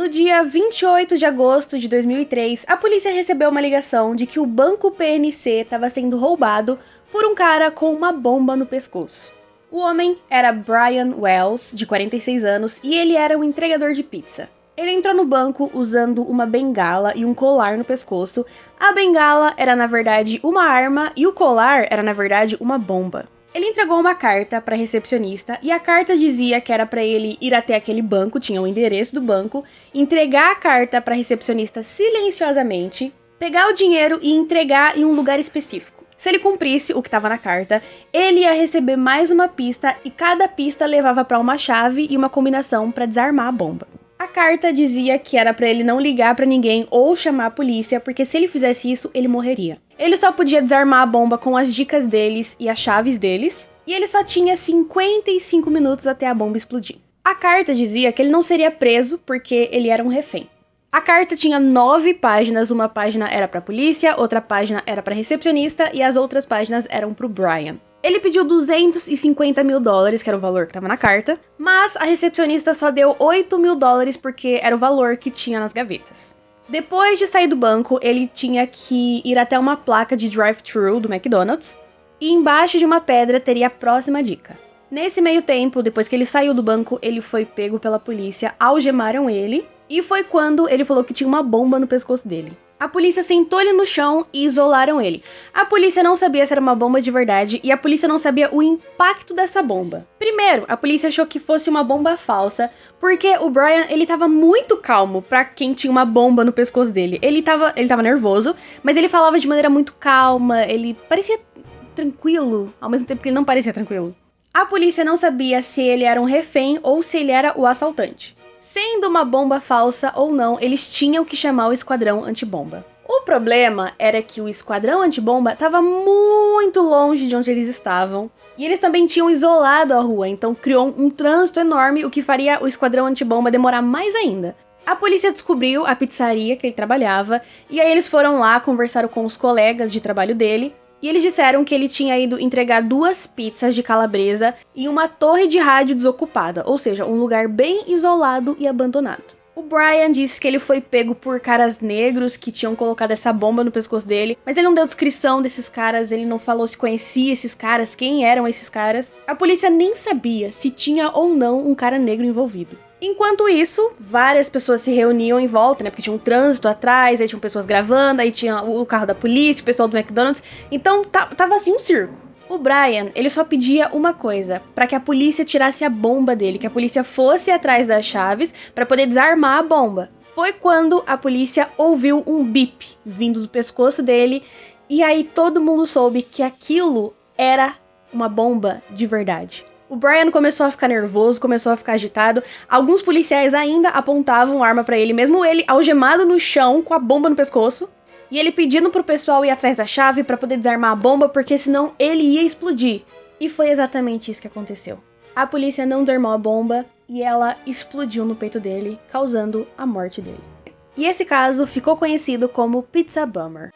No dia 28 de agosto de 2003, a polícia recebeu uma ligação de que o banco PNC estava sendo roubado por um cara com uma bomba no pescoço. O homem era Brian Wells, de 46 anos, e ele era um entregador de pizza. Ele entrou no banco usando uma bengala e um colar no pescoço. A bengala era, na verdade, uma arma e o colar era, na verdade, uma bomba. Ele entregou uma carta para a recepcionista e a carta dizia que era para ele ir até aquele banco, tinha o endereço do banco, entregar a carta para a recepcionista silenciosamente, pegar o dinheiro e entregar em um lugar específico. Se ele cumprisse o que estava na carta, ele ia receber mais uma pista e cada pista levava para uma chave e uma combinação para desarmar a bomba. A carta dizia que era para ele não ligar para ninguém ou chamar a polícia, porque se ele fizesse isso, ele morreria. Ele só podia desarmar a bomba com as dicas deles e as chaves deles, e ele só tinha 55 minutos até a bomba explodir. A carta dizia que ele não seria preso porque ele era um refém. A carta tinha 9 páginas, uma página era para a polícia, outra página era para a recepcionista e as outras páginas eram para o Brian. Ele pediu $250 mil, que era o valor que estava na carta, mas a recepcionista só deu $8 mil porque era o valor que tinha nas gavetas. Depois de sair do banco, ele tinha que ir até uma placa de drive-thru do McDonald's e embaixo de uma pedra teria a próxima dica. Nesse meio tempo, depois que ele saiu do banco, ele foi pego pela polícia, algemaram ele e foi quando ele falou que tinha uma bomba no pescoço dele. A polícia sentou ele no chão e isolaram ele. A polícia não sabia se era uma bomba de verdade e a polícia não sabia o impacto dessa bomba. Primeiro, a polícia achou que fosse uma bomba falsa, porque o Brian, ele tava muito calmo pra quem tinha uma bomba no pescoço dele. Ele tava nervoso, mas ele falava de maneira muito calma, ele parecia tranquilo, ao mesmo tempo que ele não parecia tranquilo. A polícia não sabia se ele era um refém ou se ele era o assaltante. Sendo uma bomba falsa ou não, eles tinham que chamar o esquadrão antibomba. O problema era que o esquadrão antibomba estava muito longe de onde eles estavam, e eles também tinham isolado a rua, então criou um trânsito enorme, o que faria o esquadrão antibomba demorar mais ainda. A polícia descobriu a pizzaria que ele trabalhava, e aí eles foram lá, conversaram com os colegas de trabalho dele, e eles disseram que ele tinha ido entregar 2 pizzas de calabresa em uma torre de rádio desocupada, ou seja, um lugar bem isolado e abandonado. O Brian disse que ele foi pego por caras negros que tinham colocado essa bomba no pescoço dele, mas ele não deu descrição desses caras, ele não falou se conhecia esses caras, quem eram esses caras. A polícia nem sabia se tinha ou não um cara negro envolvido. Enquanto isso, várias pessoas se reuniam em volta, né? Porque tinha um trânsito atrás, aí tinham pessoas gravando, aí tinha o carro da polícia, o pessoal do McDonald's. Então, tava assim um circo. O Brian, ele só pedia uma coisa, pra que a polícia tirasse a bomba dele, que a polícia fosse atrás das chaves pra poder desarmar a bomba. Foi quando a polícia ouviu um bip vindo do pescoço dele, e aí todo mundo soube que aquilo era uma bomba de verdade. O Brian começou a ficar nervoso, começou a ficar agitado. Alguns policiais ainda apontavam arma pra ele, mesmo ele algemado no chão com a bomba no pescoço. E ele pedindo pro pessoal ir atrás da chave pra poder desarmar a bomba, porque senão ele ia explodir. E foi exatamente isso que aconteceu. A polícia não desarmou a bomba e ela explodiu no peito dele, causando a morte dele. E esse caso ficou conhecido como Pizza Bummer.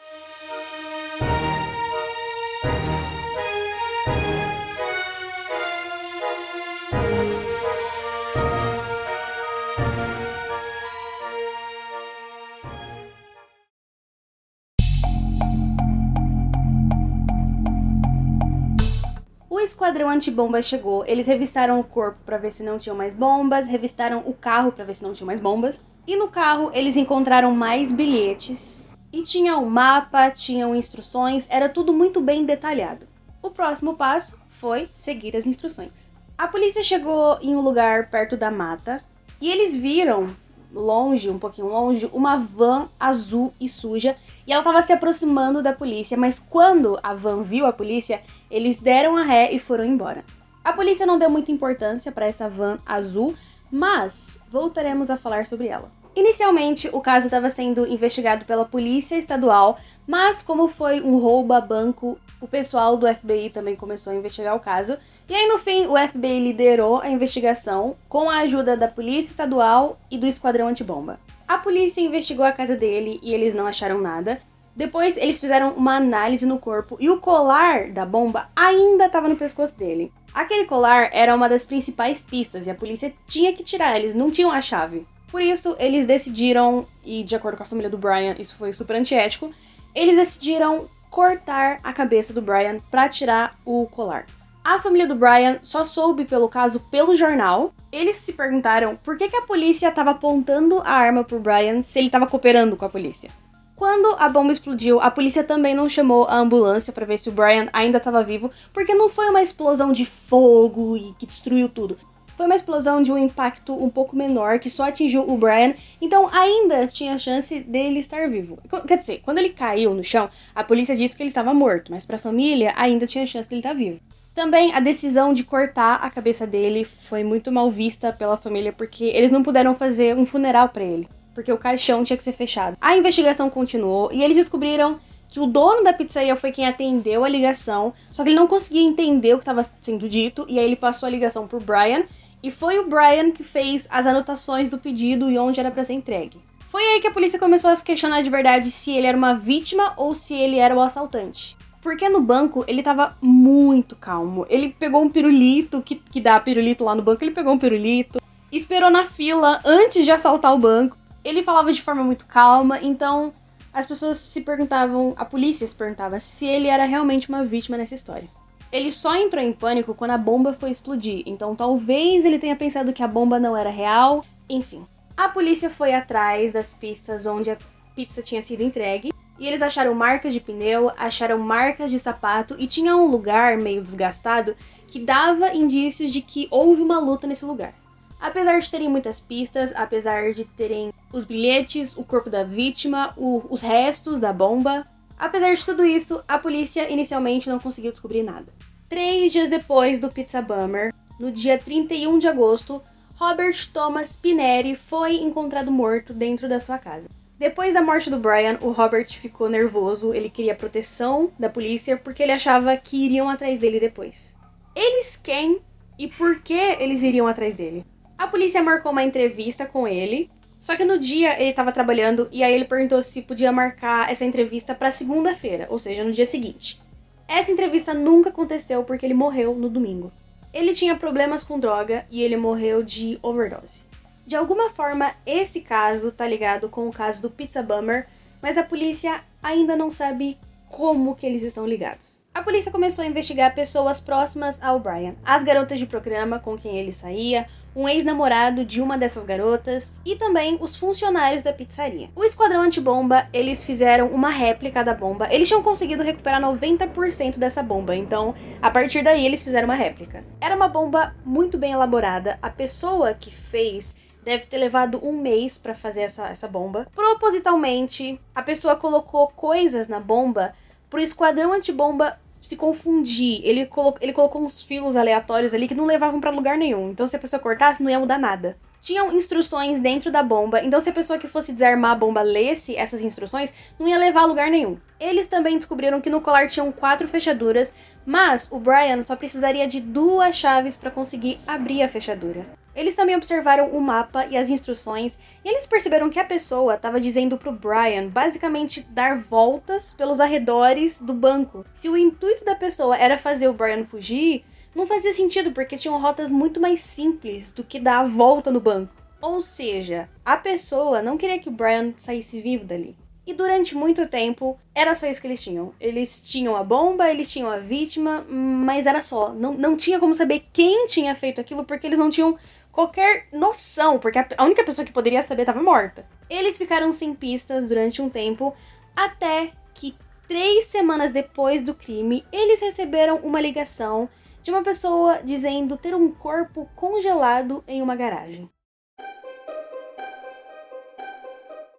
O esquadrão antibomba chegou, eles revistaram o corpo pra ver se não tinham mais bombas, revistaram o carro pra ver se não tinham mais bombas. E no carro eles encontraram mais bilhetes. E tinha um mapa, tinham instruções, era tudo muito bem detalhado. O próximo passo foi seguir as instruções. A polícia chegou em um lugar perto da mata e eles viram, longe, um pouquinho longe, uma van azul e suja e ela estava se aproximando da polícia, mas quando a van viu a polícia, eles deram a ré e foram embora. A polícia não deu muita importância para essa van azul, mas voltaremos a falar sobre ela. Inicialmente, o caso estava sendo investigado pela polícia estadual, mas como foi um roubo a banco, o pessoal do FBI também começou a investigar o caso. E aí, no fim, o FBI liderou a investigação com a ajuda da polícia estadual e do esquadrão antibomba. A polícia investigou a casa dele e eles não acharam nada. Depois, eles fizeram uma análise no corpo e o colar da bomba ainda estava no pescoço dele. Aquele colar era uma das principais pistas e a polícia tinha que tirar, eles não tinham a chave. Por isso, eles decidiram, e de acordo com a família do Brian, isso foi super antiético, eles decidiram cortar a cabeça do Brian pra tirar o colar. A família do Brian só soube pelo caso pelo jornal. Eles se perguntaram por que a polícia estava apontando a arma pro Brian se ele estava cooperando com a polícia. Quando a bomba explodiu, a polícia também não chamou a ambulância para ver se o Brian ainda estava vivo, porque não foi uma explosão de fogo e que destruiu tudo. Foi uma explosão de um impacto um pouco menor, que só atingiu o Brian, então ainda tinha chance dele estar vivo. Quer dizer, quando ele caiu no chão, a polícia disse que ele estava morto, mas para a família ainda tinha chance dele estar vivo. Também a decisão de cortar a cabeça dele foi muito mal vista pela família, porque eles não puderam fazer um funeral para ele, porque o caixão tinha que ser fechado. A investigação continuou e eles descobriram que o dono da pizzaria foi quem atendeu a ligação, só que ele não conseguia entender o que estava sendo dito, e aí ele passou a ligação pro Brian, e foi o Brian que fez as anotações do pedido e onde era para ser entregue. Foi aí que a polícia começou a se questionar de verdade se ele era uma vítima ou se ele era o assaltante. Porque no banco ele tava muito calmo. Ele pegou um pirulito, que dá pirulito lá no banco, ele pegou um pirulito, esperou na fila antes de assaltar o banco. Ele falava de forma muito calma, então as pessoas se perguntavam, a polícia se perguntava se ele era realmente uma vítima nessa história. Ele só entrou em pânico quando a bomba foi explodir, então talvez ele tenha pensado que a bomba não era real, enfim. A polícia foi atrás das pistas onde a pizza tinha sido entregue, e eles acharam marcas de pneu, acharam marcas de sapato, e tinha um lugar meio desgastado que dava indícios de que houve uma luta nesse lugar. Apesar de terem muitas pistas, apesar de terem os bilhetes, o corpo da vítima, os restos da bomba, apesar de tudo isso, a polícia inicialmente não conseguiu descobrir nada. 3 dias depois do Pizza Bummer, no dia 31 de agosto, Robert Thomas Pineri foi encontrado morto dentro da sua casa. Depois da morte do Brian, o Robert ficou nervoso, ele queria proteção da polícia porque ele achava que iriam atrás dele depois. Eles quem e por que eles iriam atrás dele? A polícia marcou uma entrevista com ele, só que no dia ele estava trabalhando e aí ele perguntou se podia marcar essa entrevista para segunda-feira, ou seja, no dia seguinte. Essa entrevista nunca aconteceu porque ele morreu no domingo. Ele tinha problemas com droga e ele morreu de overdose. De alguma forma, esse caso tá ligado com o caso do Pizza Bummer, mas a polícia ainda não sabe como que eles estão ligados. A polícia começou a investigar pessoas próximas ao Brian, as garotas de programa com quem ele saía, um ex-namorado de uma dessas garotas e também os funcionários da pizzaria. O esquadrão antibomba, eles fizeram uma réplica da bomba, eles tinham conseguido recuperar 90% dessa bomba, então a partir daí eles fizeram uma réplica. Era uma bomba muito bem elaborada, a pessoa que fez deve ter levado um mês pra fazer essa bomba. Propositalmente, a pessoa colocou coisas na bomba pro esquadrão antibomba se confundir. Ele colocou uns fios aleatórios ali que não levavam pra lugar nenhum. Então se a pessoa cortasse, não ia mudar nada. Tinham instruções dentro da bomba, então se a pessoa que fosse desarmar a bomba lesse essas instruções, não ia levar a lugar nenhum. Eles também descobriram que no colar tinham 4 fechaduras, mas o Brian só precisaria de 2 chaves para conseguir abrir a fechadura. Eles também observaram o mapa e as instruções, e eles perceberam que a pessoa estava dizendo pro Brian, basicamente, dar voltas pelos arredores do banco. Se o intuito da pessoa era fazer o Brian fugir, não fazia sentido, porque tinham rotas muito mais simples do que dar a volta no banco. Ou seja, a pessoa não queria que o Brian saísse vivo dali. E durante muito tempo, era só isso que eles tinham. Eles tinham a bomba, eles tinham a vítima, mas era só. Não tinha como saber quem tinha feito aquilo, porque eles não tinham qualquer noção, porque a única pessoa que poderia saber estava morta. Eles ficaram sem pistas durante um tempo, até que 3 semanas depois do crime, eles receberam uma ligação de uma pessoa dizendo ter um corpo congelado em uma garagem.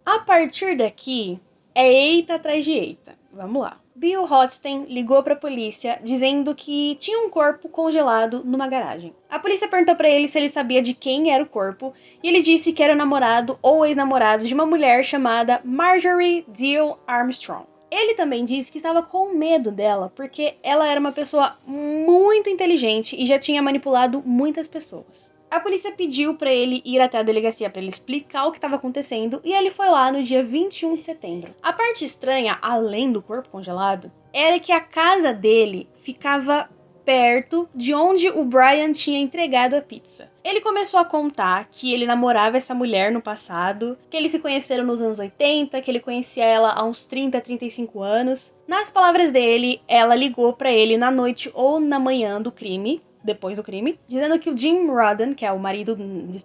A partir daqui, é eita atrás de eita. Vamos lá. Bill Hotzstein ligou pra polícia dizendo que tinha um corpo congelado numa garagem. A polícia perguntou pra ele se ele sabia de quem era o corpo, e ele disse que era o namorado ou ex-namorado de uma mulher chamada Marjorie Diehl Armstrong. Ele também disse que estava com medo dela, porque ela era uma pessoa muito inteligente e já tinha manipulado muitas pessoas. A polícia pediu pra ele ir até a delegacia pra ele explicar o que estava acontecendo, e ele foi lá no dia 21 de setembro. A parte estranha, além do corpo congelado, era que a casa dele ficava perto de onde o Brian tinha entregado a pizza. Ele começou a contar que ele namorava essa mulher no passado, que eles se conheceram nos anos 80, que ele conhecia ela há uns 30, 35 anos. Nas palavras dele, ela ligou pra ele na noite ou na manhã do crime, depois do crime, dizendo que o Jim Rodden, que é o marido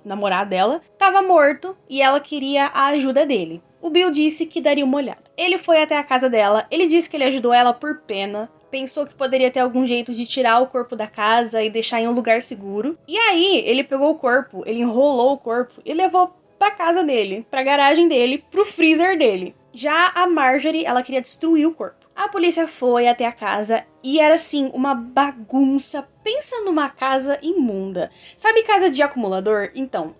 namorado dela, estava morto e ela queria a ajuda dele. O Bill disse que daria uma olhada. Ele foi até a casa dela, ele disse que ele ajudou ela por pena, pensou que poderia ter algum jeito de tirar o corpo da casa e deixar em um lugar seguro. E aí, ele pegou o corpo, ele enrolou o corpo e levou pra casa dele, pra garagem dele, pro freezer dele. Já a Marjorie, ela queria destruir o corpo. A polícia foi até a casa e era assim, uma bagunça. Pensa numa casa imunda. Sabe casa de acumulador? Então,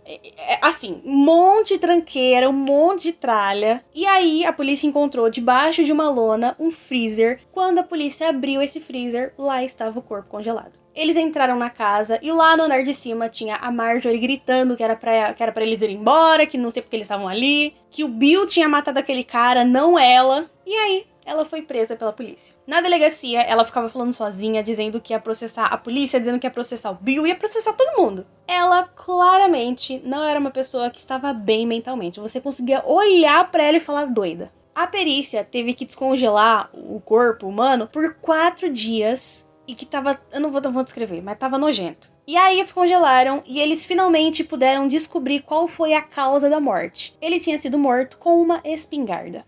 assim, um monte de tranqueira, um monte de tralha. E aí a polícia encontrou debaixo de uma lona um freezer. Quando a polícia abriu esse freezer, lá estava o corpo congelado. Eles entraram na casa e lá no andar de cima tinha a Marjorie gritando que era pra eles irem embora, que não sei porque eles estavam ali, que o Bill tinha matado aquele cara, não ela. E aí, ela foi presa pela polícia. Na delegacia, ela ficava falando sozinha, dizendo que ia processar a polícia, dizendo que ia processar o Bill, ia processar todo mundo. Ela claramente não era uma pessoa que estava bem mentalmente. Você conseguia olhar pra ela e falar doida. A perícia teve que descongelar o corpo humano por 4 dias e que tava... Eu não vou descrever, mas tava nojento. E aí descongelaram e eles finalmente puderam descobrir qual foi a causa da morte. Ele tinha sido morto com uma espingarda.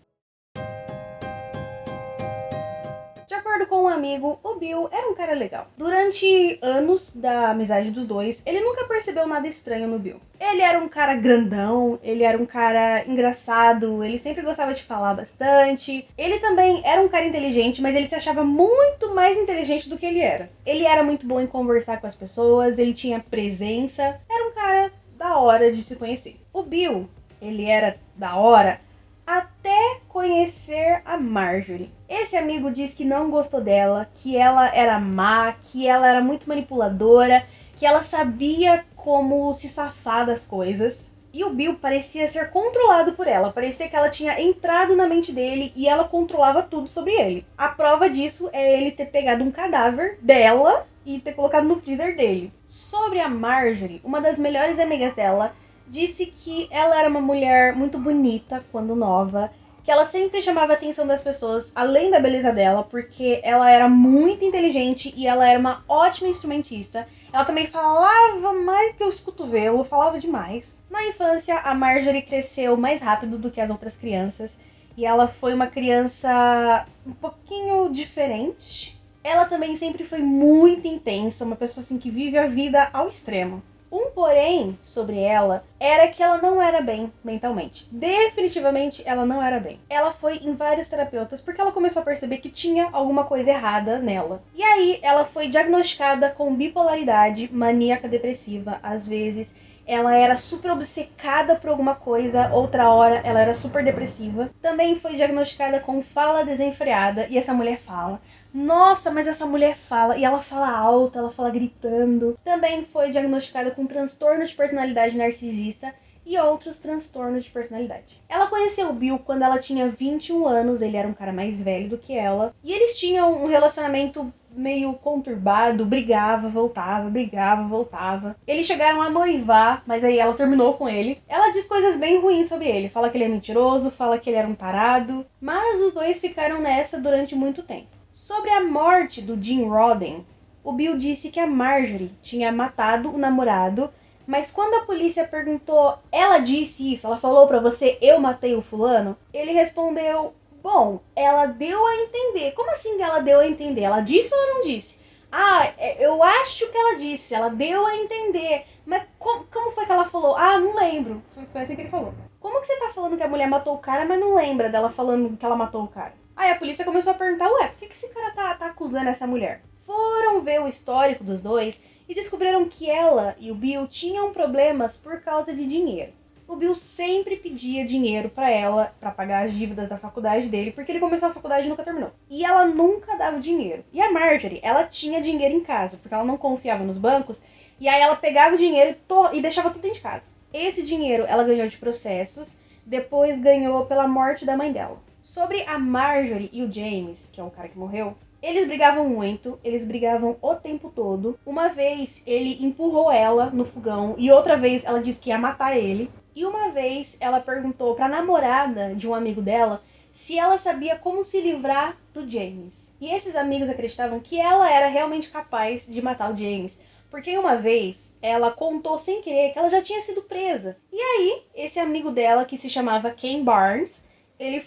De acordo com um amigo, o Bill era um cara legal. Durante anos da amizade dos dois, ele nunca percebeu nada estranho no Bill. Ele era um cara grandão, ele era um cara engraçado, ele sempre gostava de falar bastante. Ele também era um cara inteligente, mas ele se achava muito mais inteligente do que ele era. Ele era muito bom em conversar com as pessoas, ele tinha presença, era um cara da hora de se conhecer. O Bill, ele era da hora até conhecer a Marjorie. Esse amigo diz que não gostou dela, que ela era má, que ela era muito manipuladora, que ela sabia como se safar das coisas. E o Bill parecia ser controlado por ela, parecia que ela tinha entrado na mente dele e ela controlava tudo sobre ele. A prova disso é ele ter pegado um cadáver dela e ter colocado no freezer dele. Sobre a Marjorie, uma das melhores amigas dela disse que ela era uma mulher muito bonita quando nova, que ela sempre chamava a atenção das pessoas, além da beleza dela, porque ela era muito inteligente e ela era uma ótima instrumentista. Ela também falava mais que os cotovelos, falava demais. Na infância, a Marjorie cresceu mais rápido do que as outras crianças e ela foi uma criança um pouquinho diferente. Ela também sempre foi muito intensa, uma pessoa assim que vive a vida ao extremo. Um porém sobre ela era que ela não era bem mentalmente. Definitivamente ela não era bem. Ela foi em vários terapeutas porque ela começou a perceber que tinha alguma coisa errada nela. E aí ela foi diagnosticada com bipolaridade, maníaca depressiva. Às vezes ela era super obcecada por alguma coisa, outra hora ela era super depressiva. Também foi diagnosticada com fala desenfreada, e essa mulher fala. Nossa, mas essa mulher fala, e ela fala alto, ela fala gritando. Também foi diagnosticada com transtorno de personalidade narcisista e outros transtornos de personalidade. Ela conheceu o Bill quando ela tinha 21 anos, ele era um cara mais velho do que ela. E eles tinham um relacionamento meio conturbado, brigava, voltava. Eles chegaram a noivar, mas aí ela terminou com ele. Ela diz coisas bem ruins sobre ele, fala que ele é mentiroso, fala que ele era um tarado. Mas os dois ficaram nessa durante muito tempo. Sobre a morte do Jim Rodden, o Bill disse que a Marjorie tinha matado o namorado, mas quando a polícia perguntou, ela disse isso, ela falou pra você, eu matei o fulano? Ele respondeu, bom, ela deu a entender. Como assim que ela deu a entender? Ela disse ou ela não disse? Ah, eu acho que ela disse, ela deu a entender. Mas como foi que ela falou? Ah, não lembro. Foi assim que ele falou. Como que você tá falando que a mulher matou o cara, mas não lembra dela falando que ela matou o cara? Aí a polícia começou a perguntar, ué, por que esse cara tá acusando essa mulher? Foram ver o histórico dos dois e descobriram que ela e o Bill tinham problemas por causa de dinheiro. O Bill sempre pedia dinheiro pra ela, pra pagar as dívidas da faculdade dele, porque ele começou a faculdade e nunca terminou. E ela nunca dava o dinheiro. E a Marjorie, ela tinha dinheiro em casa, porque ela não confiava nos bancos, e aí ela pegava o dinheiro e deixava tudo dentro de casa. Esse dinheiro ela ganhou de processos, depois ganhou pela morte da mãe dela. Sobre a Marjorie e o James, que é o cara que morreu, Eles brigavam muito, eles brigavam o tempo todo. Uma vez ele empurrou ela no fogão e outra vez ela disse que ia matar ele. E uma vez ela perguntou pra namorada de um amigo dela se ela sabia como se livrar do James. E esses amigos acreditavam que ela era realmente capaz de matar o James. Porque uma vez ela contou sem querer que ela já tinha sido presa. E aí, esse amigo dela, que se chamava Ken Barnes, ele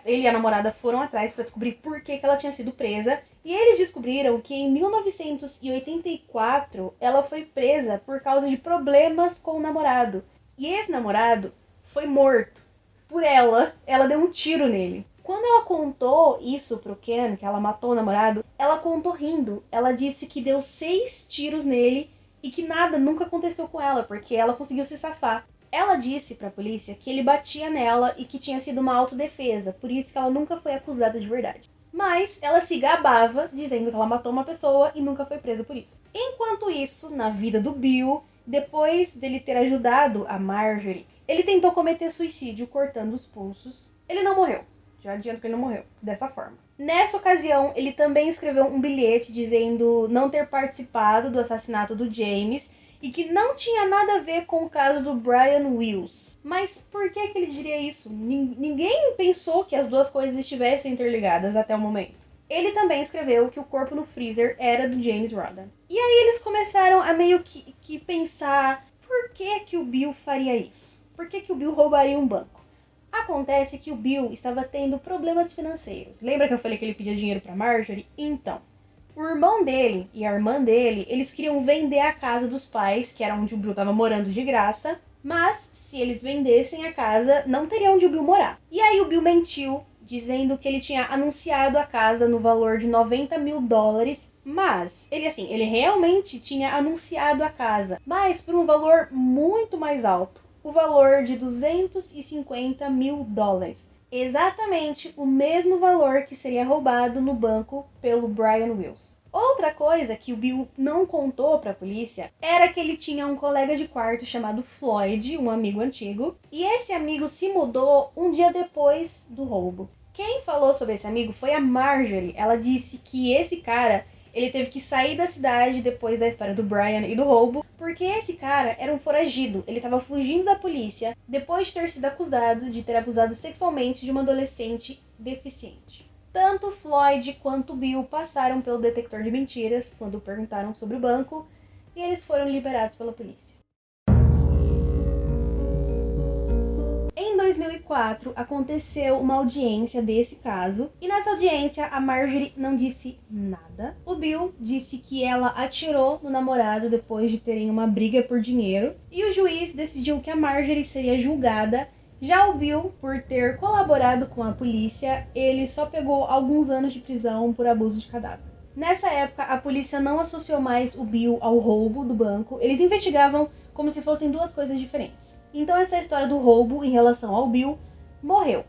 e a namorada foram atrás para descobrir por que ela tinha sido presa. E eles descobriram que em 1984 ela foi presa por causa de problemas com o namorado. E esse namorado foi morto por ela. Ela deu um tiro nele. Quando ela contou isso pro Ken, que ela matou o namorado, ela contou rindo. Ela disse que deu 6 tiros nele e que nada nunca aconteceu com ela, porque ela conseguiu se safar. Ela disse pra polícia que ele batia nela e que tinha sido uma autodefesa, por isso que ela nunca foi acusada de verdade. Mas ela se gabava, dizendo que ela matou uma pessoa e nunca foi presa por isso. Enquanto isso, na vida do Bill, depois dele ter ajudado a Marjorie, ele tentou cometer suicídio cortando os pulsos. Ele não morreu. Já adianto que ele não morreu dessa forma. Nessa ocasião, ele também escreveu um bilhete dizendo não ter participado do assassinato do James e que não tinha nada a ver com o caso do Brian Wills. Mas por que ele diria isso? Ninguém pensou que as duas coisas estivessem interligadas até o momento. Ele também escreveu que o corpo no freezer era do James Rodden. E aí eles começaram a meio que pensar por que o Bill faria isso? Por que o Bill roubaria um banco? Acontece que o Bill estava tendo problemas financeiros. Lembra que eu falei que ele pedia dinheiro pra Marjorie? Então, o irmão dele e a irmã dele, eles queriam vender a casa dos pais, que era onde o Bill estava morando de graça, mas se eles vendessem a casa, não teria onde o Bill morar. E aí o Bill mentiu, dizendo que ele tinha anunciado a casa no valor de $90 mil, mas ele realmente tinha anunciado a casa, mas por um valor muito mais alto, o valor de $250 mil. Exatamente o mesmo valor que seria roubado no banco pelo Brian Wills. Outra coisa que o Bill não contou para a polícia era que ele tinha um colega de quarto chamado Floyd, um amigo antigo, e esse amigo se mudou um dia depois do roubo. Quem falou sobre esse amigo foi a Marjorie. Ela disse que esse cara, ele teve que sair da cidade depois da história do Brian e do roubo, porque esse cara era um foragido. Ele estava fugindo da polícia depois de ter sido acusado de ter abusado sexualmente de uma adolescente deficiente. Tanto Floyd quanto Bill passaram pelo detector de mentiras quando perguntaram sobre o banco e eles foram liberados pela polícia. Em 2004, aconteceu uma audiência desse caso, e nessa audiência a Marjorie não disse nada. O Bill disse que ela atirou no namorado depois de terem uma briga por dinheiro, e o juiz decidiu que a Marjorie seria julgada. Já o Bill, por ter colaborado com a polícia, ele só pegou alguns anos de prisão por abuso de cadáver. Nessa época, a polícia não associou mais o Bill ao roubo do banco, eles investigavam como se fossem duas coisas diferentes. Então essa história do roubo em relação ao Bill morreu.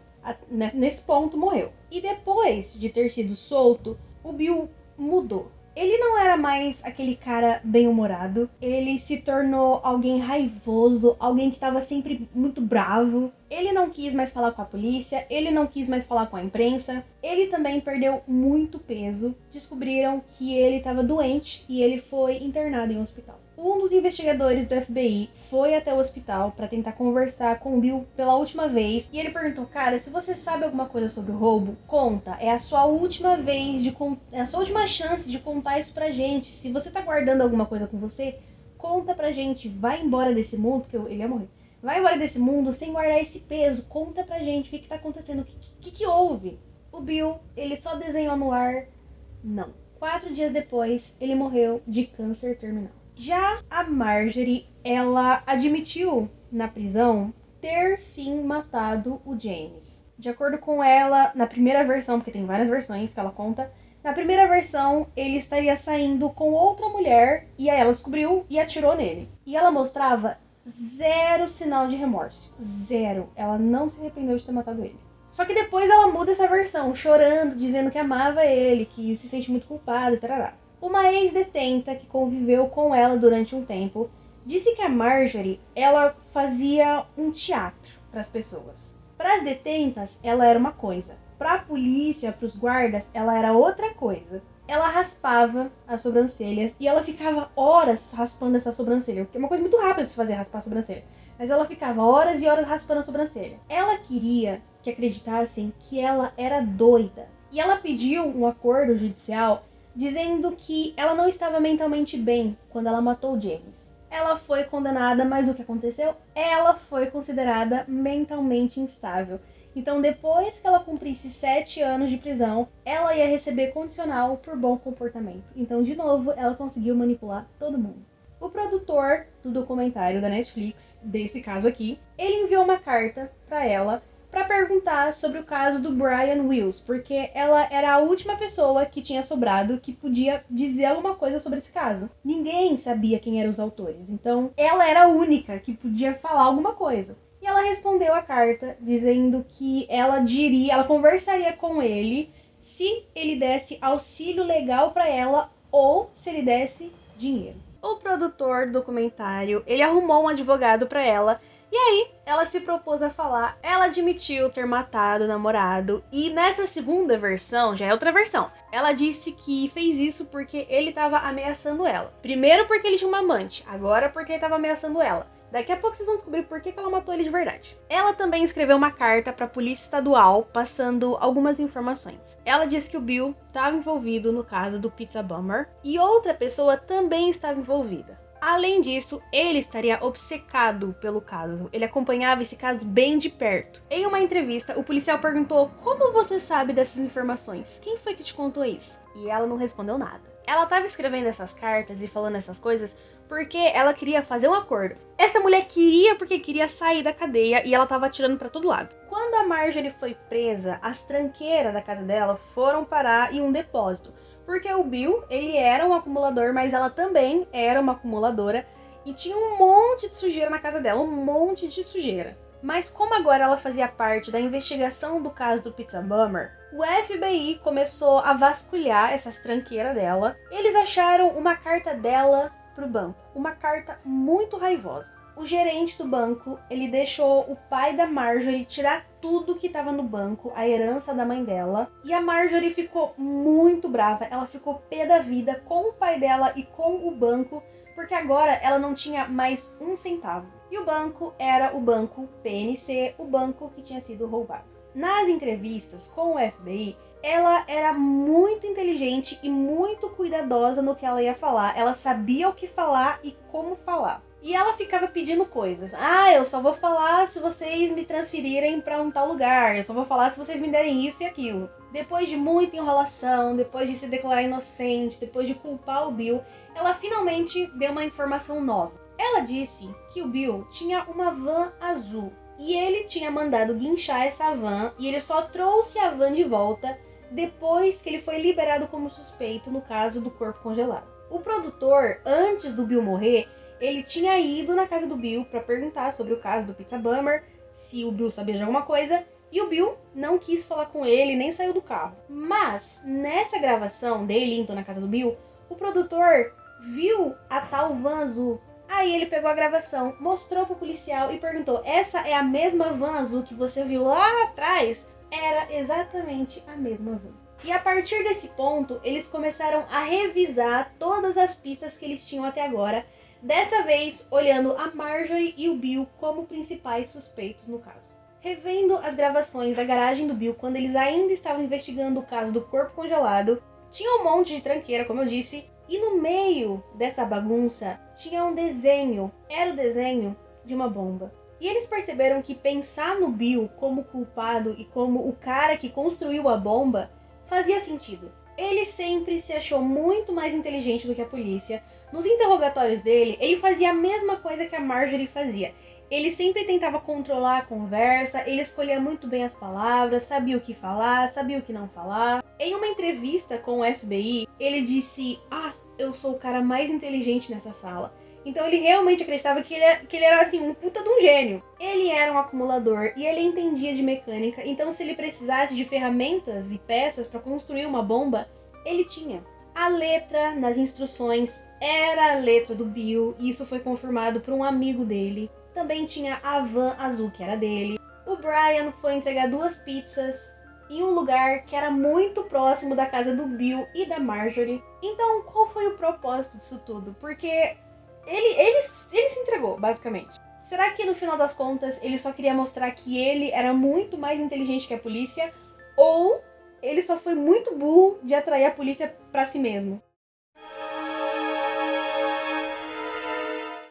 Nesse ponto morreu. E depois de ter sido solto, o Bill mudou. Ele não era mais aquele cara bem-humorado. Ele se tornou alguém raivoso, alguém que estava sempre muito bravo. Ele não quis mais falar com a polícia, ele não quis mais falar com a imprensa. Ele também perdeu muito peso. Descobriram que ele estava doente e ele foi internado em um hospital. Um dos investigadores do FBI foi até o hospital para tentar conversar com o Bill pela última vez. E ele perguntou, cara, se você sabe alguma coisa sobre o roubo, conta. É a sua última vez, é a sua última chance de contar isso pra gente. Se você tá guardando alguma coisa com você, conta pra gente. Vai embora desse mundo, porque ele ia morrer. Vai embora desse mundo sem guardar esse peso. Conta pra gente o que tá acontecendo, o que houve. O Bill, ele só desenhou no ar. Não. 4 dias depois, ele morreu de câncer terminal. Já a Marjorie, ela admitiu na prisão ter sim matado o James. De acordo com ela, na primeira versão, porque tem várias versões que ela conta, na primeira versão ele estaria saindo com outra mulher e aí ela descobriu e atirou nele. E ela mostrava zero sinal de remorso. Zero. Ela não se arrependeu de ter matado ele. Só que depois ela muda essa versão, chorando, dizendo que amava ele, que se sente muito culpada, tarará. Uma ex-detenta que conviveu com ela durante um tempo disse que a Marjorie, ela fazia um teatro para as pessoas. Para as detentas, ela era uma coisa. Para a polícia, para os guardas, ela era outra coisa. ela raspava as sobrancelhas e ela ficava horas raspando essa sobrancelha, porque é uma coisa muito rápida de se fazer, raspar a sobrancelha. Mas ela ficava horas e horas raspando a sobrancelha. Ela queria que acreditassem que ela era doida. E ela pediu um acordo judicial dizendo que ela não estava mentalmente bem quando ela matou James. Ela foi condenada, mas o que aconteceu? Ela foi considerada mentalmente instável. Então, depois que ela cumprisse 7 anos de prisão, ela ia receber condicional por bom comportamento. Então, de novo, ela conseguiu manipular todo mundo. O produtor do documentário da Netflix, desse caso aqui, ele enviou uma carta para ela para perguntar sobre o caso do Brian Wills, porque ela era a última pessoa que tinha sobrado que podia dizer alguma coisa sobre esse caso. Ninguém sabia quem eram os autores, então ela era a única que podia falar alguma coisa. E ela respondeu a carta dizendo que ela conversaria com ele se ele desse auxílio legal para ela ou se ele desse dinheiro. O produtor do documentário, ele arrumou um advogado para ela. E aí, ela se propôs a falar, ela admitiu ter matado o namorado, e nessa segunda versão, já é outra versão, ela disse que fez isso porque ele estava ameaçando ela. Primeiro porque ele tinha uma amante, agora porque ele estava ameaçando ela. Daqui a pouco vocês vão descobrir por que ela matou ele de verdade. Ela também escreveu uma carta para a polícia estadual, passando algumas informações. Ela disse que o Bill estava envolvido no caso do Pizza Bummer, e outra pessoa também estava envolvida. Além disso, ele estaria obcecado pelo caso. Ele acompanhava esse caso bem de perto. Em uma entrevista, o policial perguntou: como você sabe dessas informações? Quem foi que te contou isso? E ela não respondeu nada. Ela estava escrevendo essas cartas e falando essas coisas porque ela queria fazer um acordo. Essa mulher queria porque queria sair da cadeia e ela estava atirando para todo lado. Quando a Marjorie foi presa, as tranqueiras da casa dela foram parar em um depósito. Porque o Bill, ele era um acumulador, mas ela também era uma acumuladora. E tinha um monte de sujeira na casa dela, um monte de sujeira. Mas como agora ela fazia parte da investigação do caso do Pizza Bummer, o FBI começou a vasculhar essas tranqueiras dela. Eles acharam uma carta dela pro banco, uma carta muito raivosa. O gerente do banco, ele deixou o pai da Marjorie tirar tudo que estava no banco, a herança da mãe dela. E a Marjorie ficou muito brava, ela ficou pé da vida com o pai dela e com o banco, porque agora ela não tinha mais um centavo. E o banco era o banco PNC, o banco que tinha sido roubado. Nas entrevistas com o FBI, ela era muito inteligente e muito cuidadosa no que ela ia falar. Ela sabia o que falar e como falar. E ela ficava pedindo coisas. Eu só vou falar se vocês me transferirem para um tal lugar. Eu só vou falar se vocês me derem isso e aquilo. Depois de muita enrolação, depois de se declarar inocente, depois de culpar o Bill, ela finalmente deu uma informação nova. Ela disse que o Bill tinha uma van azul. E ele tinha mandado guinchar essa van e ele só trouxe a van de volta depois que ele foi liberado como suspeito no caso do corpo congelado. O produtor, antes do Bill morrer, ele tinha ido na casa do Bill para perguntar sobre o caso do Pizza Bummer, se o Bill sabia de alguma coisa, e o Bill não quis falar com ele, nem saiu do carro. Mas, nessa gravação dele indo na casa do Bill, o produtor viu a tal van azul. Aí ele pegou a gravação, mostrou pro policial e perguntou: essa é a mesma van azul que você viu lá atrás? Era exatamente a mesma van. E a partir desse ponto, eles começaram a revisar todas as pistas que eles tinham até agora, dessa vez olhando a Marjorie e o Bill como principais suspeitos no caso. Revendo as gravações da garagem do Bill quando eles ainda estavam investigando o caso do corpo congelado, tinha um monte de tranqueira, como eu disse, e no meio dessa bagunça tinha um desenho, era o desenho de uma bomba. E eles perceberam que pensar no Bill como culpado e como o cara que construiu a bomba fazia sentido. Ele sempre se achou muito mais inteligente do que a polícia. Nos interrogatórios dele, ele fazia a mesma coisa que a Marjorie fazia. Ele sempre tentava controlar a conversa, ele escolhia muito bem as palavras, sabia o que falar, sabia o que não falar. Em uma entrevista com o FBI, ele disse: eu sou o cara mais inteligente nessa sala. Então ele realmente acreditava que ele era assim, um puta de um gênio. Ele era um acumulador e ele entendia de mecânica, então se ele precisasse de ferramentas e peças para construir uma bomba, ele tinha. A letra nas instruções era a letra do Bill, e isso foi confirmado por um amigo dele. Também tinha a van azul, que era dele. O Brian foi entregar 2 pizzas em um lugar que era muito próximo da casa do Bill e da Marjorie. Então, qual foi o propósito disso tudo? Porque ele se entregou, basicamente. Será que no final das contas ele só queria mostrar que ele era muito mais inteligente que a polícia? Ou ele só foi muito burro de atrair a polícia pra si mesmo?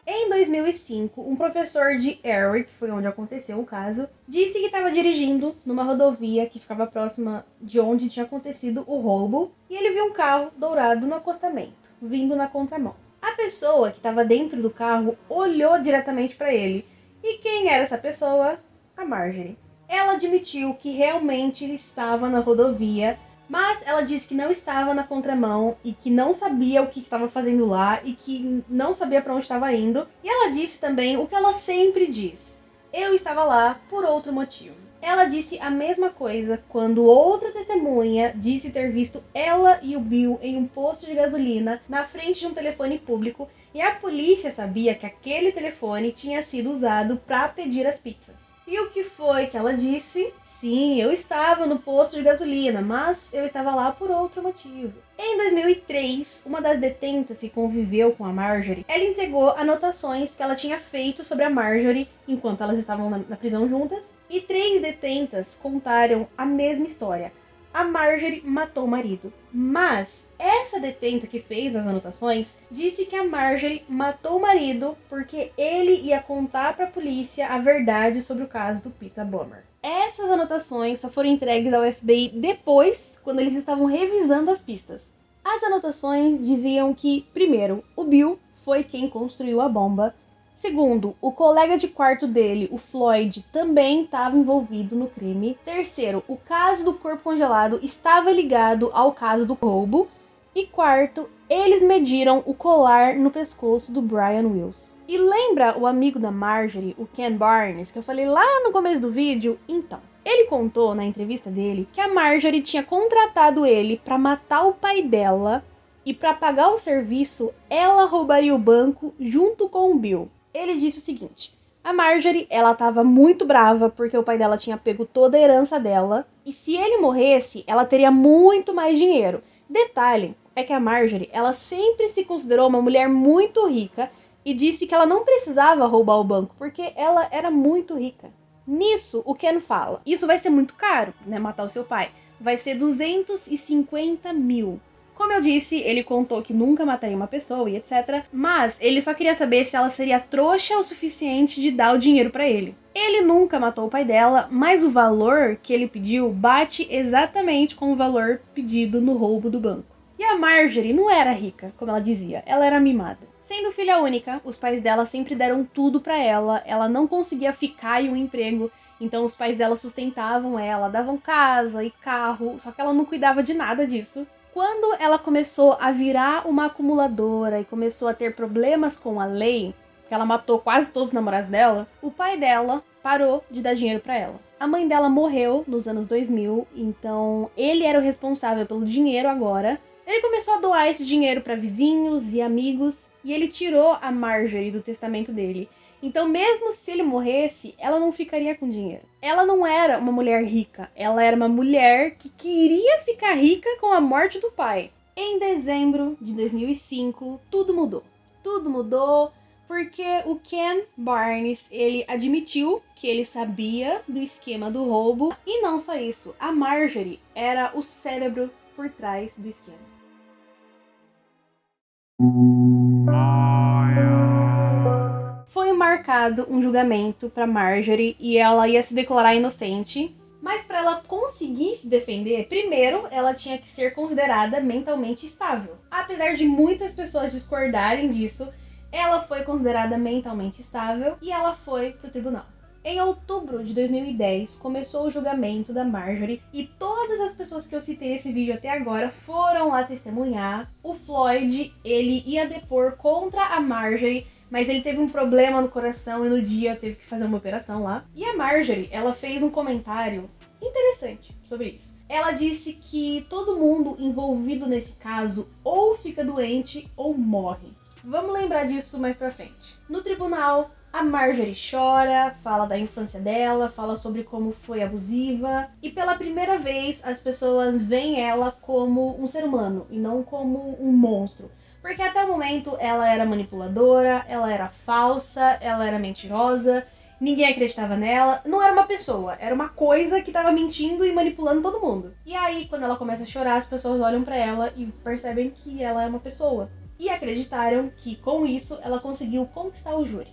Em 2005, um professor de Erie, que foi onde aconteceu o caso, disse que estava dirigindo numa rodovia que ficava próxima de onde tinha acontecido o roubo e ele viu um carro dourado no acostamento, vindo na contramão. A pessoa que estava dentro do carro olhou diretamente para ele. E quem era essa pessoa? A Marjorie. Ela admitiu que realmente estava na rodovia, mas ela disse que não estava na contramão e que não sabia o que estava fazendo lá e que não sabia para onde estava indo. E ela disse também o que ela sempre diz: eu estava lá por outro motivo. Ela disse a mesma coisa quando outra testemunha disse ter visto ela e o Bill em um posto de gasolina na frente de um telefone público e a polícia sabia que aquele telefone tinha sido usado para pedir as pizzas. E o que foi que ela disse? Sim, eu estava no posto de gasolina, mas eu estava lá por outro motivo. Em 2003, uma das detentas que conviveu com a Marjorie, ela entregou anotações que ela tinha feito sobre a Marjorie enquanto elas estavam na prisão juntas, e 3 detentas contaram a mesma história. A Marjorie matou o marido. Mas essa detenta que fez as anotações disse que a Marjorie matou o marido porque ele ia contar para a polícia a verdade sobre o caso do Pizza Bomber. Essas anotações só foram entregues ao FBI depois, quando eles estavam revisando as pistas. As anotações diziam que, primeiro, o Bill foi quem construiu a bomba. Segundo, o colega de quarto dele, o Floyd, também estava envolvido no crime. Terceiro, o caso do corpo congelado estava ligado ao caso do roubo. E quarto, eles mediram o colar no pescoço do Brian Wills. E lembra o amigo da Marjorie, o Ken Barnes, que eu falei lá no começo do vídeo? Então, ele contou na entrevista dele que a Marjorie tinha contratado ele para matar o pai dela e para pagar o serviço, ela roubaria o banco junto com o Bill. Ele disse o seguinte: a Marjorie, ela tava muito brava porque o pai dela tinha pego toda a herança dela, e se ele morresse, ela teria muito mais dinheiro. Detalhe é que a Marjorie, ela sempre se considerou uma mulher muito rica e disse que ela não precisava roubar o banco porque ela era muito rica. Nisso, o Ken fala: isso vai ser muito caro, né, matar o seu pai. Vai ser 250 mil. Como eu disse, ele contou que nunca mataria uma pessoa e etc. Mas ele só queria saber se ela seria trouxa o suficiente de dar o dinheiro pra ele. Ele nunca matou o pai dela, mas o valor que ele pediu bate exatamente com o valor pedido no roubo do banco. E a Marjorie não era rica, como ela dizia, ela era mimada. Sendo filha única, os pais dela sempre deram tudo pra ela não conseguia ficar em um emprego, então os pais dela sustentavam ela, davam casa e carro, só que ela não cuidava de nada disso. Quando ela começou a virar uma acumuladora e começou a ter problemas com a lei, que ela matou quase todos os namorados dela, o pai dela parou de dar dinheiro pra ela. A mãe dela morreu nos anos 2000, então ele era o responsável pelo dinheiro agora. Ele começou a doar esse dinheiro para vizinhos e amigos, e ele tirou a Marjorie do testamento dele. Então, mesmo se ele morresse, ela não ficaria com dinheiro. Ela não era uma mulher rica, ela era uma mulher que queria ficar rica com a morte do pai. Em dezembro de 2005, tudo mudou. Tudo mudou porque o Ken Barnes, ele admitiu que ele sabia do esquema do roubo. E não só isso, a Marjorie era o cérebro por trás do esquema. Foi marcado um julgamento para Marjorie e ela ia se declarar inocente, mas para ela conseguir se defender, primeiro ela tinha que ser considerada mentalmente estável. Apesar de muitas pessoas discordarem disso, ela foi considerada mentalmente estável e ela foi pro tribunal. Em outubro de 2010, começou o julgamento da Marjorie e todas as pessoas que eu citei nesse vídeo até agora foram lá testemunhar. O Floyd, ele ia depor contra a Marjorie, mas ele teve um problema no coração e no dia teve que fazer uma operação lá. E a Marjorie, ela fez um comentário interessante sobre isso. Ela disse que todo mundo envolvido nesse caso ou fica doente ou morre. Vamos lembrar disso mais pra frente. No tribunal, A Marjorie chora, fala da infância dela, fala sobre como foi abusiva. E pela primeira vez as pessoas veem ela como um ser humano e não como um monstro. Porque até o momento ela era manipuladora, ela era falsa, ela era mentirosa, ninguém acreditava nela. Não era uma pessoa, era uma coisa que tava mentindo e manipulando todo mundo. E aí, quando ela começa a chorar, as pessoas olham pra ela e percebem que ela é uma pessoa. E acreditaram que com isso ela conseguiu conquistar o júri.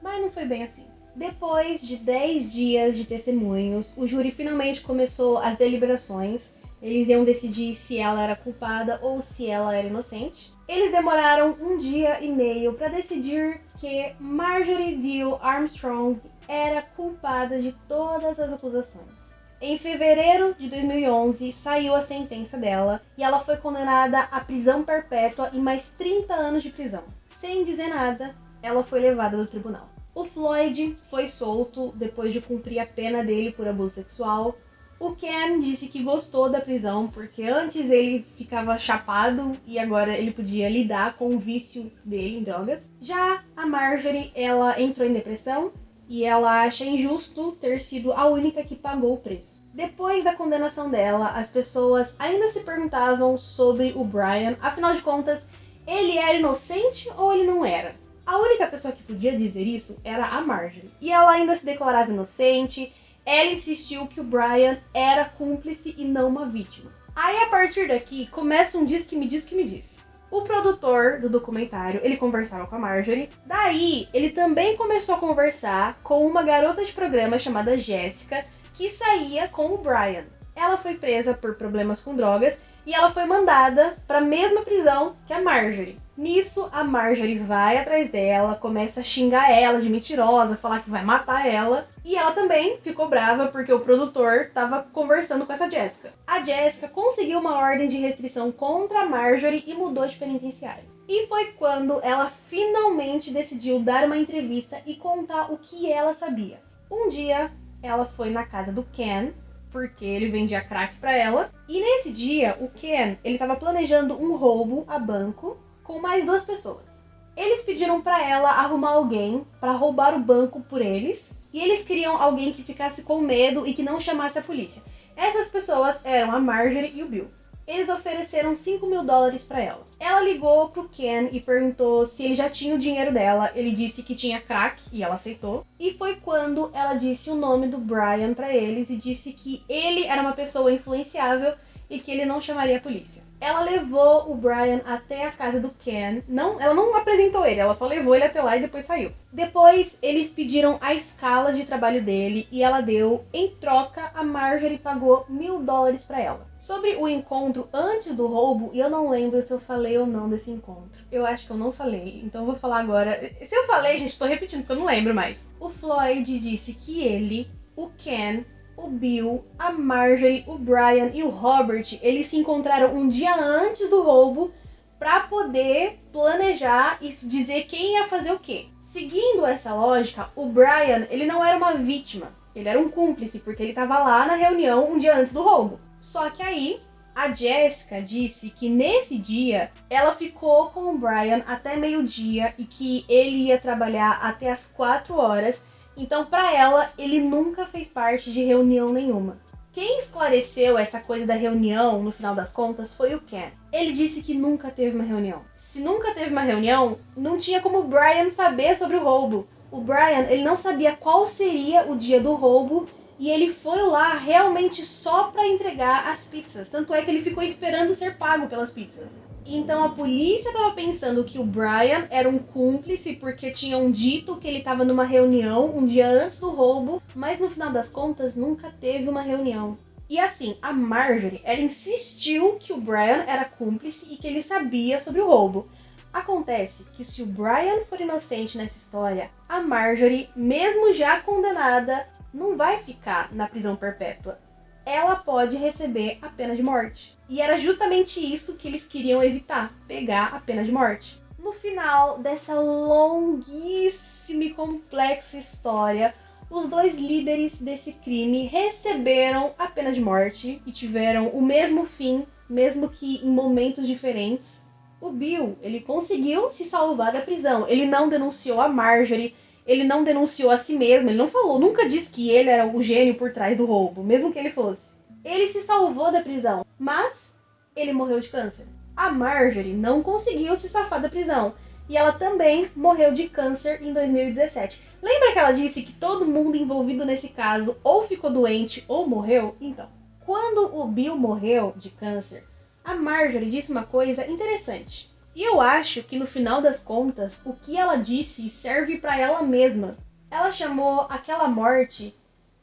Mas não foi bem assim. Depois de 10 dias de testemunhos, o júri finalmente começou as deliberações. Eles iam decidir se ela era culpada ou se ela era inocente. Eles demoraram 1 dia e meio para decidir que Marjorie Diehl Armstrong era culpada de todas as acusações. Em fevereiro de 2011, saiu a sentença dela e ela foi condenada à prisão perpétua e mais 30 anos de prisão. Sem dizer nada, ela foi levada do tribunal. O Floyd foi solto depois de cumprir a pena dele por abuso sexual. O Ken disse que gostou da prisão porque antes ele ficava chapado e agora ele podia lidar com o vício dele em drogas. Já a Marjorie, ela entrou em depressão e ela acha injusto ter sido a única que pagou o preço. Depois da condenação dela, as pessoas ainda se perguntavam sobre o Brian, afinal de contas, ele era inocente ou ele não era? A única pessoa que podia dizer isso era a Marjorie. E ela ainda se declarava inocente, ela insistiu que o Brian era cúmplice e não uma vítima. Aí, a partir daqui, começa um diz que me diz que me diz. O produtor do documentário, ele conversava com a Marjorie. Daí, ele também começou a conversar com uma garota de programa chamada Jessica, que saía com o Brian. Ela foi presa por problemas com drogas e ela foi mandada para a mesma prisão que a Marjorie. Nisso, a Marjorie vai atrás dela, começa a xingar ela de mentirosa, falar que vai matar ela. E ela também ficou brava porque o produtor estava conversando com essa Jessica. A Jessica conseguiu uma ordem de restrição contra a Marjorie e mudou de penitenciário. E foi quando ela finalmente decidiu dar uma entrevista e contar o que ela sabia. Um dia, ela foi na casa do Ken, porque ele vendia crack pra ela. E nesse dia, o Ken, ele tava planejando um roubo a banco com mais 2 pessoas. Eles pediram pra ela arrumar alguém pra roubar o banco por eles. E eles queriam alguém que ficasse com medo e que não chamasse a polícia. Essas pessoas eram a Marjorie e o Bill. Eles ofereceram $5.000 pra ela. Ela ligou pro Ken e perguntou se ele já tinha o dinheiro dela. Ele disse que tinha crack e ela aceitou. E foi quando ela disse o nome do Brian pra eles e disse que ele era uma pessoa influenciável e que ele não chamaria a polícia. Ela levou o Brian até a casa do Ken. Ela não apresentou ele, ela só levou ele até lá e depois saiu. Depois, eles pediram a escala de trabalho dele e ela deu. Em troca, a Marjorie pagou $1.000 pra ela. Sobre o encontro antes do roubo, e eu não lembro se eu falei ou não desse encontro. Eu acho que eu não falei, então eu vou falar agora. Se eu falei, gente, tô repetindo porque eu não lembro mais. O Floyd disse que ele, o Ken, o Bill, a Marjorie, o Brian e o Robert, eles se encontraram um dia antes do roubo para poder planejar e dizer quem ia fazer o quê. Seguindo essa lógica, o Brian, ele não era uma vítima, ele era um cúmplice, porque ele estava lá na reunião um dia antes do roubo. Só que aí, a Jessica disse que nesse dia, ela ficou com o Brian até meio-dia e que ele ia trabalhar até as 4 horas. Então, pra ela, ele nunca fez parte de reunião nenhuma. Quem esclareceu essa coisa da reunião, no final das contas, foi o Ken. Ele disse que nunca teve uma reunião. Se nunca teve uma reunião, não tinha como o Brian saber sobre o roubo. O Brian, ele não sabia qual seria o dia do roubo e ele foi lá realmente só pra entregar as pizzas. Tanto é que ele ficou esperando ser pago pelas pizzas. Então a polícia estava pensando que o Brian era um cúmplice porque tinham dito que ele estava numa reunião um dia antes do roubo, mas no final das contas nunca teve uma reunião. E assim, a Marjorie, ela insistiu que o Brian era cúmplice e que ele sabia sobre o roubo. Acontece que se o Brian for inocente nessa história, a Marjorie, mesmo já condenada, não vai ficar na prisão perpétua. Ela pode receber a pena de morte. E era justamente isso que eles queriam evitar, pegar a pena de morte. No final dessa longuíssima e complexa história, os 2 líderes desse crime receberam a pena de morte e tiveram o mesmo fim, mesmo que em momentos diferentes. O Bill, ele conseguiu se salvar da prisão. Ele não denunciou a Marjorie, Ele não denunciou a si mesmo, ele não falou, nunca disse que ele era o gênio por trás do roubo, mesmo que ele fosse. Ele se salvou da prisão, mas ele morreu de câncer. A Marjorie não conseguiu se safar da prisão. E ela também morreu de câncer em 2017. Lembra que ela disse que todo mundo envolvido nesse caso ou ficou doente ou morreu? Então, quando o Bill morreu de câncer, a Marjorie disse uma coisa interessante. E eu acho que no final das contas, o que ela disse serve para ela mesma. Ela chamou aquela morte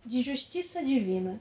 de justiça divina.